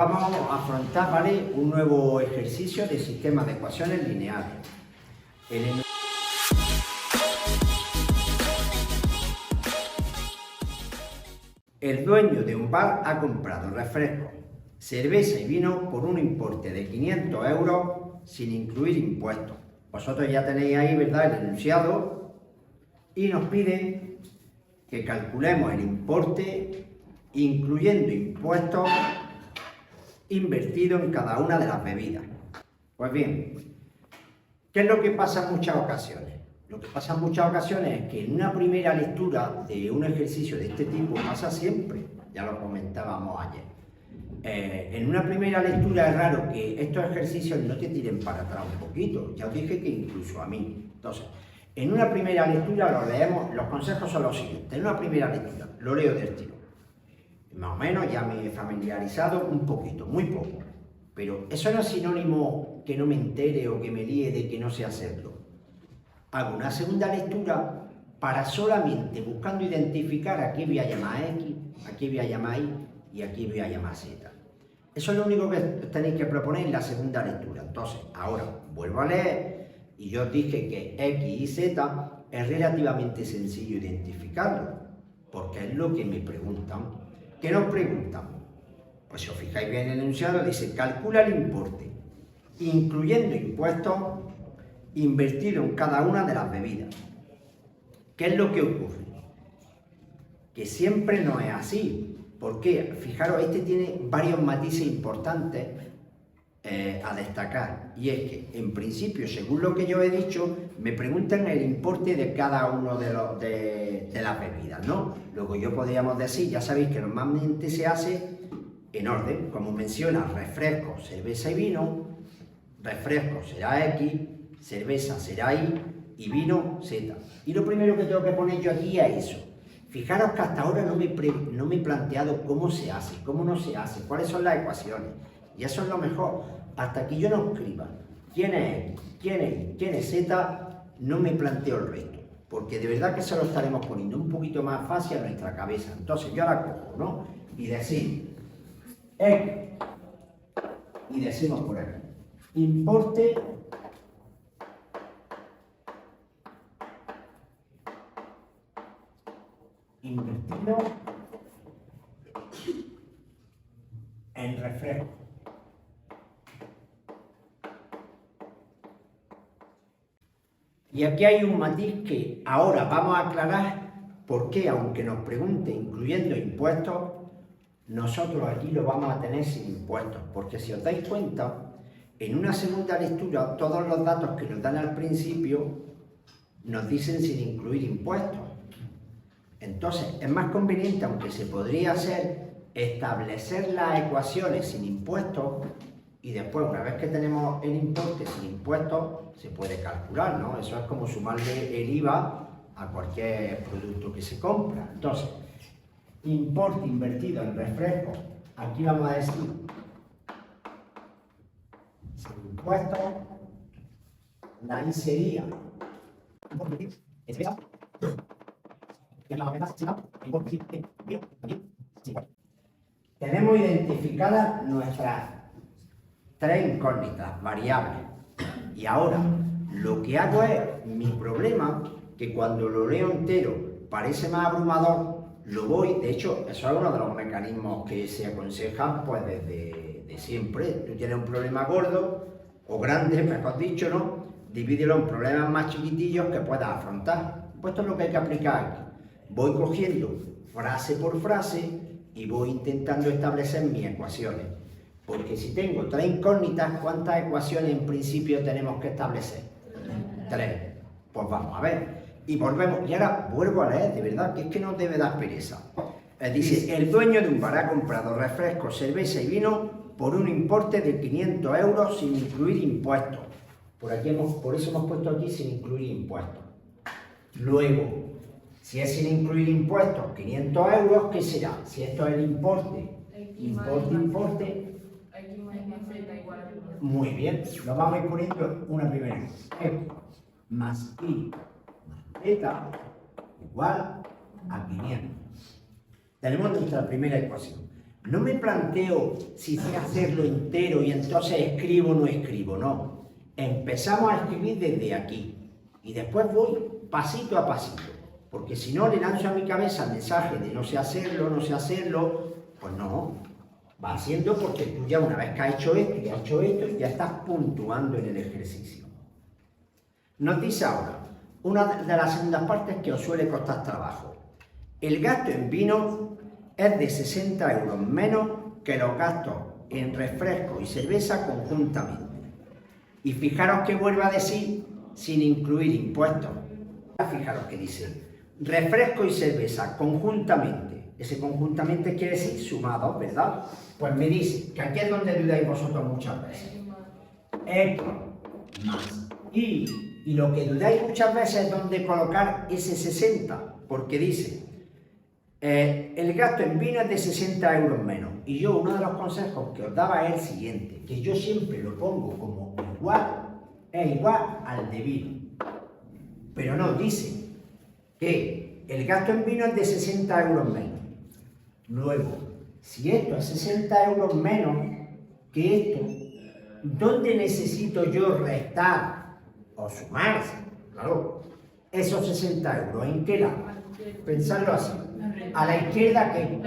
Vamos a afrontar, ¿vale?, un nuevo ejercicio de sistema de ecuaciones lineales. El dueño de un bar ha comprado refrescos, cerveza y vino por un importe de 500 euros sin incluir impuestos. Vosotros ya tenéis ahí, ¿verdad?, el enunciado, y nos pide que calculemos el importe incluyendo impuestos invertido en cada una de las bebidas. Pues bien, ¿qué es lo que pasa en muchas ocasiones? Lo que pasa en muchas ocasiones es que en una primera lectura de un ejercicio de este tipo pasa siempre, ya lo comentábamos ayer. En una primera lectura es raro que estos ejercicios no te tiren para atrás un poquito, ya os dije que incluso a mí. Entonces, en una primera lectura lo leemos, los consejos son los siguientes. En una primera lectura lo leo del tiro. Más o menos ya me he familiarizado un poquito, muy poco. Pero eso no es sinónimo que no me entere o que me líe de que no sé hacerlo. Hago una segunda lectura para solamente buscando identificar a qué voy a llamar X, a qué voy a llamar Y y a qué voy a llamar Z. Eso es lo único que tenéis que proponer en la segunda lectura. Entonces, ahora vuelvo a leer y yo os dije que X y Z es relativamente sencillo identificarlo, porque es lo que me preguntan. ¿Qué nos preguntan? Pues si os fijáis bien en el enunciado, dice calcula el importe, incluyendo impuestos, invertido en cada una de las bebidas. ¿Qué es lo que ocurre? Que siempre no es así. ¿Por qué? Fijaros, este tiene varios matices importantes a destacar. Y es que, en principio, según lo que yo he dicho, me preguntan el importe de cada uno de las bebidas, ¿no? Luego yo podríamos decir, ya sabéis que normalmente se hace en orden, como menciona, refrescos, cerveza y vino, refrescos será X, cerveza será Y vino Z. Y lo primero que tengo que poner yo aquí es eso. Fijaros que hasta ahora no me he planteado cómo se hace, cómo no se hace, cuáles son las ecuaciones. Y eso es lo mejor. Hasta que yo no escriba quién es X, quién es Y, quién es Z, no me planteo el resto. Porque de verdad que se lo estaremos poniendo un poquito más fácil a nuestra cabeza. Entonces yo la cojo, ¿no? Y decir X. Y decimos por aquí. Importe invertido en refresco. Y aquí hay un matiz que ahora vamos a aclarar por qué, aunque nos pregunte incluyendo impuestos, nosotros aquí lo vamos a tener sin impuestos. Porque si os dais cuenta, en una segunda lectura todos los datos que nos dan al principio nos dicen sin incluir impuestos. Entonces, es más conveniente, aunque se podría hacer, establecer las ecuaciones sin impuestos y después, una vez que tenemos el importe sin impuestos, se puede calcular, ¿no? Eso es como sumarle el IVA a cualquier producto que se compra. Entonces, importe invertido en refrescos, aquí vamos a decir sin impuestos, la I sería tenemos identificadas nuestras tres incógnitas, variables. Y ahora, lo que hago es, mi problema, que cuando lo leo entero parece más abrumador, lo voy, de hecho, eso es uno de los mecanismos que se aconsejan pues desde siempre. Tú tienes un problema gordo, o grande, mejor dicho, ¿no? Divídelo en problemas más chiquitillos que puedas afrontar. Pues esto es lo que hay que aplicar aquí. Voy cogiendo frase por frase y voy intentando establecer mis ecuaciones. Porque si tengo tres incógnitas, ¿cuántas ecuaciones en principio tenemos que establecer? Tres. Pues vamos a ver. Y volvemos. Y ahora vuelvo a leer, de verdad, que es que no debe dar pereza. Dice, el dueño de un bar ha comprado refrescos, cerveza y vino por un importe de 500 euros sin incluir impuestos. Por eso hemos puesto aquí sin incluir impuestos. Luego, si es sin incluir impuestos, 500 euros, ¿qué será? Si esto es el importe, importe. Muy bien, lo vamos a ir poniendo una primera vez. X más Y más Z igual a 500. Tenemos nuestra primera ecuación. No me planteo si sé hacerlo entero y entonces escribo o no escribo, no. Empezamos a escribir desde aquí y después voy pasito a pasito, porque si no le lanzo a mi cabeza el mensaje de no sé hacerlo, pues no, va haciendo porque tú ya una vez que has hecho esto, ya estás puntuando en el ejercicio. Nos dice ahora, una de las segundas partes que os suele costar trabajo. El gasto en vino es de 60 euros menos que los gastos en refresco y cerveza conjuntamente. Y fijaros que vuelve a decir sin incluir impuestos. Fijaros que dice refresco y cerveza conjuntamente. Ese conjuntamente quiere decir sumados, ¿verdad? Pues me dice que aquí es donde dudáis vosotros muchas veces. X más y lo que dudáis muchas veces es dónde colocar ese 60, porque dice el gasto en vino es de 60 euros menos. Y yo uno de los consejos que os daba es el siguiente, que yo siempre lo pongo como es igual al de vino. Pero no, dice que el gasto en vino es de 60 euros menos. Luego, si esto es 60 euros menos que esto, ¿dónde necesito yo restar o sumar? Claro, esos 60 euros, ¿en qué lado? Pensadlo así. A la izquierda, ¿qué?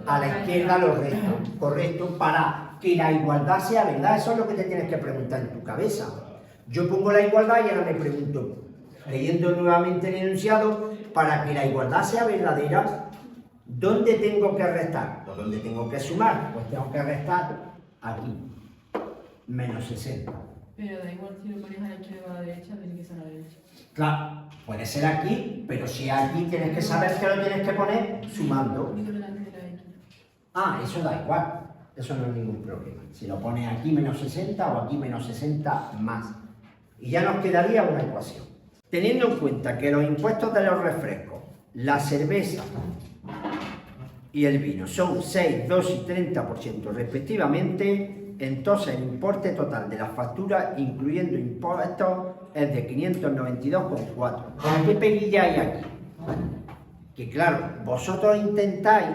A la izquierda lo resto, correcto, para que la igualdad sea verdad. Eso es lo que te tienes que preguntar en tu cabeza. Yo pongo la igualdad y ahora me pregunto, leyendo nuevamente el enunciado, para que la igualdad sea verdadera, ¿dónde tengo que restar? ¿O dónde tengo que sumar? Pues tengo que restar aquí, menos 60. Pero da igual si lo pones a la izquierda o a la derecha, tiene que ser a la derecha. Claro, puede ser aquí, pero si aquí tienes que saber que lo tienes que poner sumando. Ah, eso da igual, eso no es ningún problema. Si lo pones aquí menos 60 o aquí menos 60 más. Y ya nos quedaría una ecuación. Teniendo en cuenta que los impuestos de los refrescos, la cerveza y el vino son 6, 2 y 30% respectivamente, entonces el importe total de las facturas, incluyendo impuestos, es de 592,4. ¿Qué peguilla hay aquí? Que claro, vosotros intentáis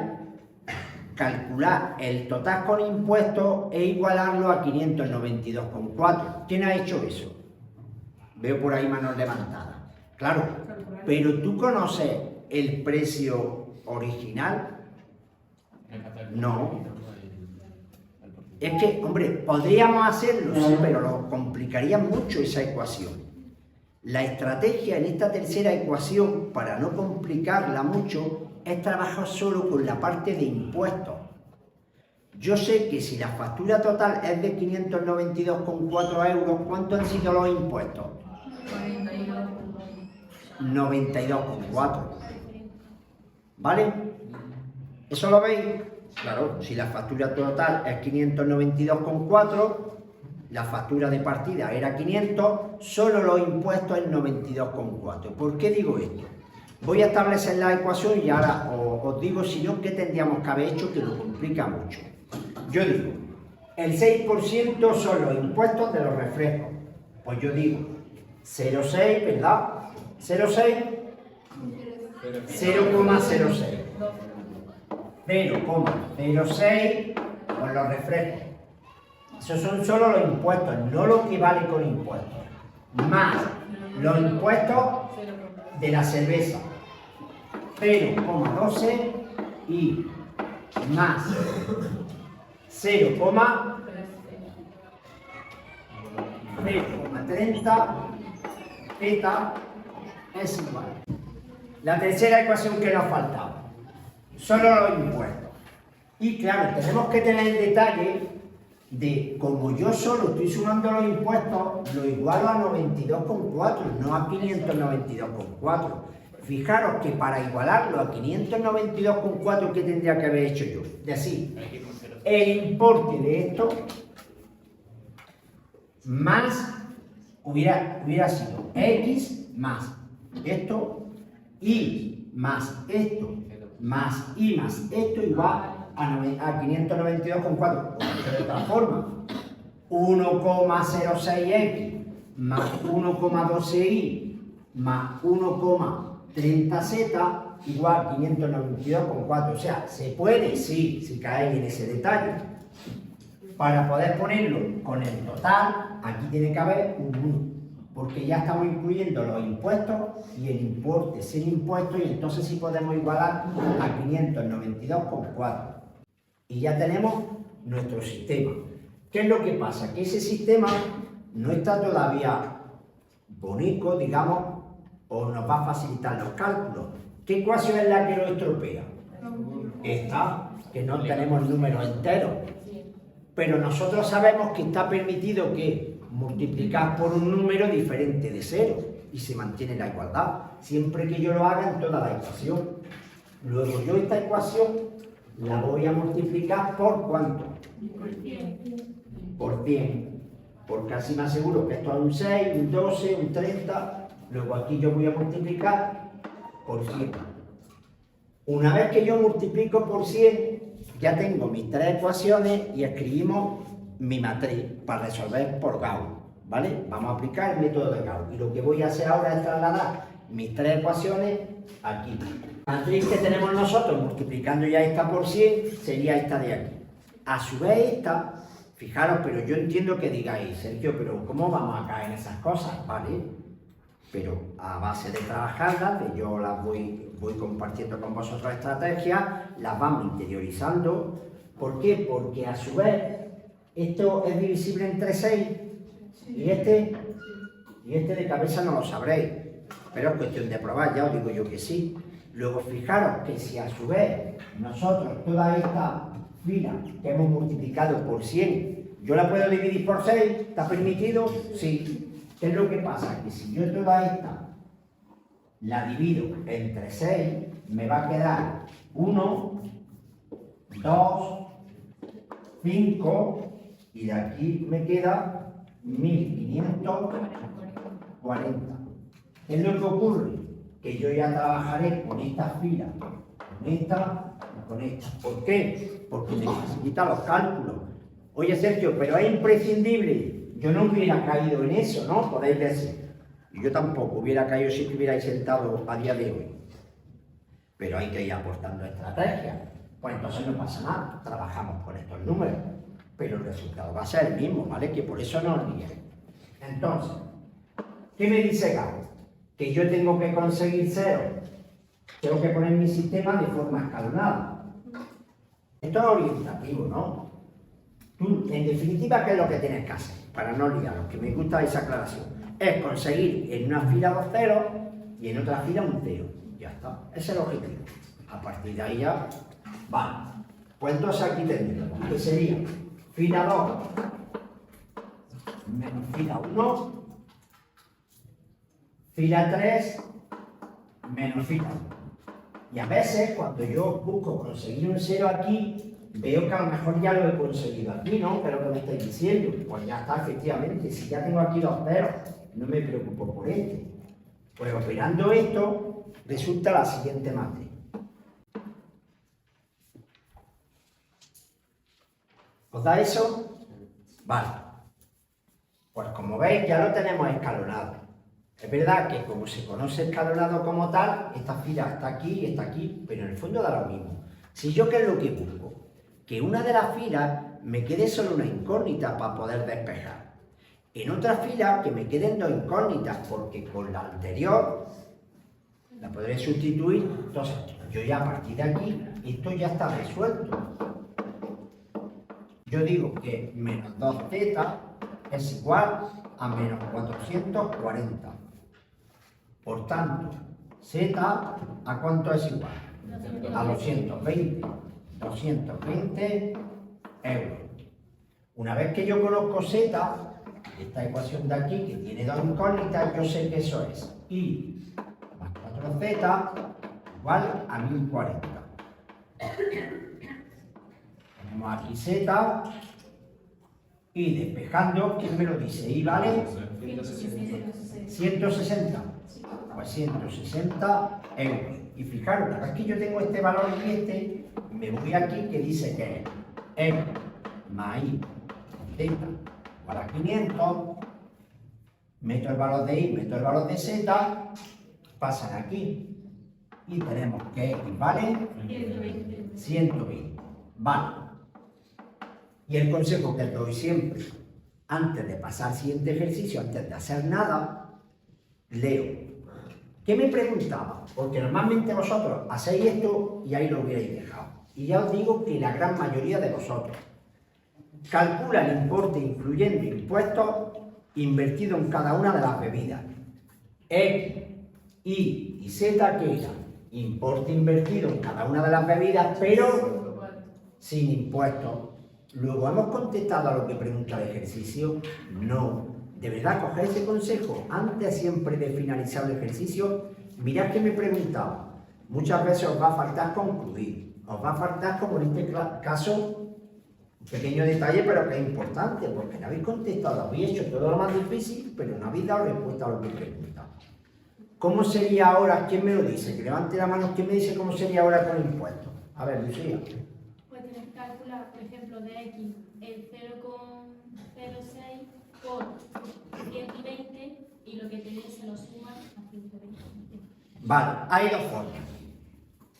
calcular el total con impuestos e igualarlo a 592,4. ¿Quién ha hecho eso? Veo por ahí manos levantadas. Claro, pero ¿tú conoces el precio original? No. Es que, hombre, podríamos hacerlo, sí, pero lo complicaría mucho esa ecuación. La estrategia en esta tercera ecuación, para no complicarla mucho, es trabajar solo con la parte de impuestos. Yo sé que si la factura total es de 592,4 euros, ¿cuánto han sido los impuestos? 92,4. ¿Vale? ¿Eso lo veis? Claro, si la factura total es 592,4, la factura de partida era 500, solo los impuestos es 92,4. ¿Por qué digo esto? Voy a establecer la ecuación y ahora os digo, si no, qué tendríamos que haber hecho, que lo complica mucho. Yo digo, el 6% son los impuestos de los refrescos. Pues yo digo, 0,6, ¿verdad? 0,6, 0,06. 0,06 con los refrescos. Esos son solo los impuestos, no lo que vale con impuestos. Más los impuestos de la cerveza. 0,12 y más 0,30 eta es igual. La tercera ecuación que nos faltaba. Solo los impuestos. Y claro, tenemos que tener el detalle de, como yo solo estoy sumando los impuestos, lo igualo a 92,4, no a 592,4. Fijaros que para igualarlo a 592,4, ¿qué tendría que haber hecho yo? Decir, el importe de esto más hubiera sido X más esto, Y más esto, más Y más esto igual a 592,4. De otra forma, 1,06X más 1,12Y más 1,30Z igual 592,4. O sea, se puede, sí, si caéis en ese detalle. Para poder ponerlo con el total, aquí tiene que haber un 1, porque ya estamos incluyendo los impuestos y el importe sin impuestos, y entonces sí podemos igualar a 592,4. Y ya tenemos nuestro sistema. ¿Qué es lo que pasa? Que ese sistema no está todavía bonito, digamos, o nos va a facilitar los cálculos. ¿Qué ecuación es la que lo estropea? Esta, que no tenemos números enteros. Pero nosotros sabemos que está permitido que multiplicar por un número diferente de 0 y se mantiene la igualdad, siempre que yo lo haga en toda la ecuación. Luego yo esta ecuación la voy a multiplicar por ¿cuánto? Por 100. Porque así me aseguro que esto es un 6, un 12, un 30. Luego aquí yo voy a multiplicar por 100. Una vez que yo multiplico por 100, ya tengo mis 3 ecuaciones y escribimos mi matriz para resolver por Gauss, ¿vale? Vamos a aplicar el método de Gauss. Y lo que voy a hacer ahora es trasladar mis 3 ecuaciones aquí. La matriz que tenemos nosotros, multiplicando ya esta por 100, sería esta de aquí. A su vez esta, fijaros, pero yo entiendo que digáis, Sergio, pero ¿cómo vamos a caer en esas cosas? ¿Vale? Pero a base de trabajarlas, de yo las voy compartiendo con vosotros estrategias, las vamos interiorizando. ¿Por qué? Porque a su vez esto es divisible entre 6 y este de cabeza no lo sabréis, pero es cuestión de probar, ya os digo yo que sí. Luego fijaros que si a su vez nosotros toda esta fila que hemos multiplicado por 100, yo la puedo dividir por 6, ¿está permitido? Sí. ¿Qué es lo que pasa? Que si yo toda esta la divido entre 6, me va a quedar 1, 2, 5, y de aquí me queda 1540. ¿Qué es lo que ocurre? Que yo ya trabajaré con esta fila, con esta y con esta. ¿Por qué? Porque me facilita los cálculos. Oye, Sergio, pero es imprescindible. Yo no hubiera caído en eso, ¿no? Podéis decir. Y yo tampoco hubiera caído si estuvierais sentado a día de hoy. Pero hay que ir aportando estrategias. Pues entonces no pasa nada, trabajamos con estos números. Pero el resultado va a ser el mismo, ¿vale? Que por eso no os liéis. Entonces, ¿qué me dice Gauss? Que yo tengo que conseguir 0. Tengo que poner mi sistema de forma escalonada. Esto es orientativo, ¿no? Tú, en definitiva, ¿qué es lo que tienes que hacer? Para no liaros, que me gusta esa aclaración. Es conseguir en una fila 2 ceros y en otra fila un 0. Ya está. Ese es el objetivo. A partir de ahí ya, vale. Pues entonces aquí tendríamos que sería fila 2 menos fila 1, fila 3 menos fila 1. Y a veces, cuando yo busco conseguir un 0 aquí, veo que a lo mejor ya lo he conseguido aquí, ¿no? ¿Qué es lo que me estáis diciendo? Pues ya está, efectivamente. Si ya tengo aquí los ceros, no me preocupo por este. Pues operando esto, resulta la siguiente matriz. ¿Os da eso? Vale. Pues como veis, ya lo tenemos escalonado. Es verdad que como se conoce escalonado como tal, esta fila está aquí y está aquí, pero en el fondo da lo mismo. Si yo, ¿qué es lo que busco? Que una de las filas me quede solo una incógnita para poder despejar. En otra fila que me queden 2 incógnitas, porque con la anterior la podré sustituir. Entonces, yo ya a partir de aquí, esto ya está resuelto. Yo digo que menos 2z es igual a menos 440. Por tanto, z, ¿a cuánto es igual? A 220. 220 euros. Una vez que yo conozco z, esta ecuación de aquí, que tiene 2 incógnitas, yo sé que eso es y más 4z igual a 1040. Tenemos aquí z y despejando, ¿quién me lo dice? ¿Y vale? 160. Pues 160 euros. Y fijaros, una vez que yo tengo este valor y este, me voy aquí que dice que es más i z igual a 500, meto el valor de i, meto el valor de z, pasan aquí. y tenemos que X vale 120. 120. Vale. Y el consejo que os doy siempre, antes de pasar al siguiente ejercicio, antes de hacer nada, leo. ¿Qué me preguntaba? Porque normalmente vosotros hacéis esto y ahí lo hubierais dejado. Y ya os digo que la gran mayoría de vosotros calcula el importe incluyendo impuestos invertido en cada una de las bebidas. X, Y y Z que era importe invertido en cada una de las bebidas, pero sin impuestos. Luego, ¿hemos contestado a lo que pregunta el ejercicio? No. De verdad, coger ese consejo antes siempre de finalizar el ejercicio. Mirad que me preguntaba. Muchas veces os va a faltar concluir. Os va a faltar, como en este caso, un pequeño detalle, pero que es importante, porque no habéis contestado, habéis hecho todo lo más difícil, pero no habéis dado respuesta a lo que preguntaba. ¿Cómo sería ahora? ¿Quién me lo dice? Que levante la mano. ¿Quién me dice cómo sería ahora con impuestos? A ver, Lucía. Pues tienes que calcular, por ejemplo, de X el 0,06 por 120 y lo que te dé se lo sumas a 120. Vale, hay dos formas.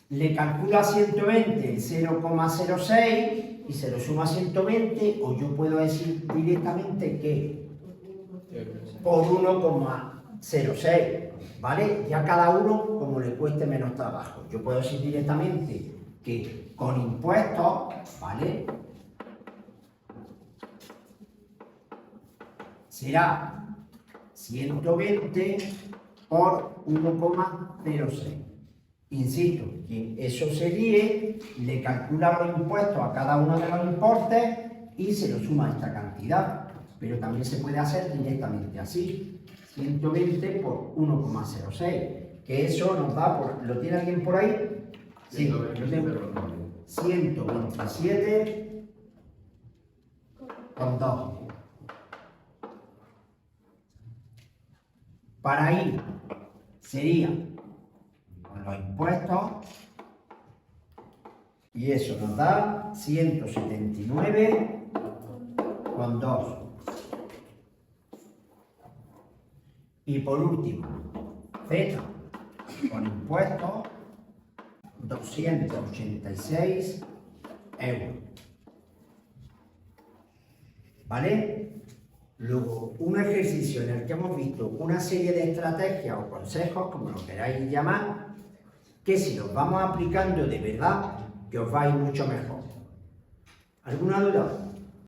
Le calculo a 120 el 0,06 y se lo suma a 120, o yo puedo decir directamente que por 1,06, ¿vale? Ya cada uno como le cueste menos trabajo. Yo puedo decir directamente que con impuestos, ¿vale? Será 120 por 1,06. Insisto, quien eso se líe, le calcula los impuestos a cada uno de los importes y se lo suma a esta cantidad. Pero también se puede hacer directamente así. 120 por 1,06. Que eso nos da por... ¿Lo tiene alguien por ahí? Sí, lo tengo. 127 con 2. Para ir sería con los impuestos y eso nos da 179 con 2. Y por último, Z con impuestos 286 euros. ¿Vale? Luego, un ejercicio en el que hemos visto una serie de estrategias o consejos, como lo queráis llamar, que si los vamos aplicando de verdad, que os va a ir mucho mejor. ¿Alguna duda?